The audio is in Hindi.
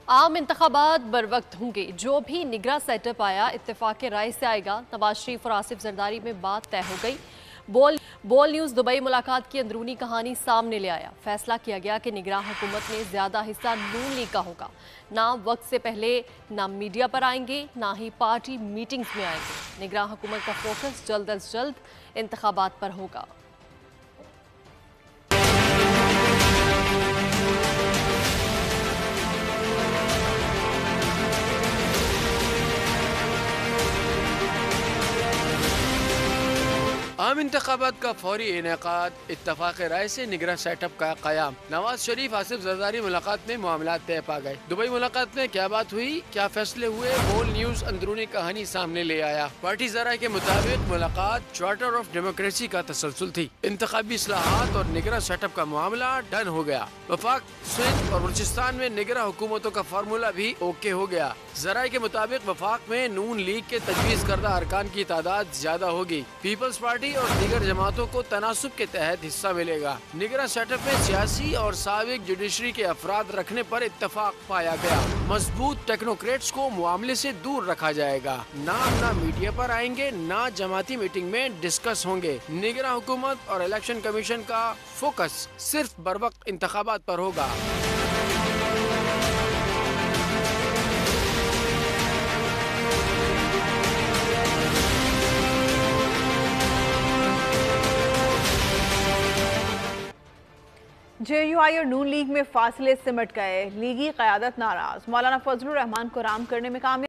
आम इंतखाबात बर वक्त होंगे। जो भी निगरां सेटअप आया इत्तेफाक राय से आएगा। नवाज शरीफ और आसिफ जरदारी में बात तय हो गई। बोल न्यूज़ दुबई मुलाकात की अंदरूनी कहानी सामने ले आया। फैसला किया गया कि निगरां हुकूमत में ज्यादा हिस्सा नून लीग का होगा। ना वक्त से पहले ना मीडिया पर आएंगे, ना ही पार्टी मीटिंग्स में आएंगे। निगरां हुकूमत का फोकस जल्द अज जल्द इंतखाबात पर होगा। आम इंतखाबात का फौरी इनेकाद, इत्तफाक राय से निगरां सेटअप का क़याम। नवाज शरीफ आसिफ जरदारी मुलाकात में मामला तय पा गए। दुबई मुलाकात में क्या बात हुई, क्या फैसले हुए, बोल न्यूज़ अंदरूनी कहानी सामने ले आया। पार्टी ज़राए के मुताबिक मुलाकात चार्टर ऑफ डेमोक्रेसी का तसलसल थी। इंतखाबी इस्लाहात और निगरां सेटअप का मामला डन हो गया। वफाक, सिंध और बलूचिस्तान में निगरां हुकूमतों का फार्मूला भी ओके हो गया। ज़राए के मुताबिक वफाक में नून लीग के तजवीज़ करदा अरकान की तादाद ज्यादा होगी। पीपल्स पार्टी और दीगर जमातों को तनासुब के तहत हिस्सा मिलेगा। निगरां सेटअप में सियासी और साबिक जुडिशरी के अफराद रखने पर इत्तफाक पाया गया। मजबूत टेक्नोक्रेट्स को मामले से दूर रखा जाएगा। नाम ना मीडिया पर आएंगे, ना जमाती मीटिंग में डिस्कस होंगे। निगरां हुकूमत और इलेक्शन कमीशन का फोकस सिर्फ बरवक्त इंतखाबात पर होगा। JUI और नून लीग में फासले सिमट गए। लीगी क़यादत नाराज। मौलाना फजलुर रहमान को राम करने में कामयाब।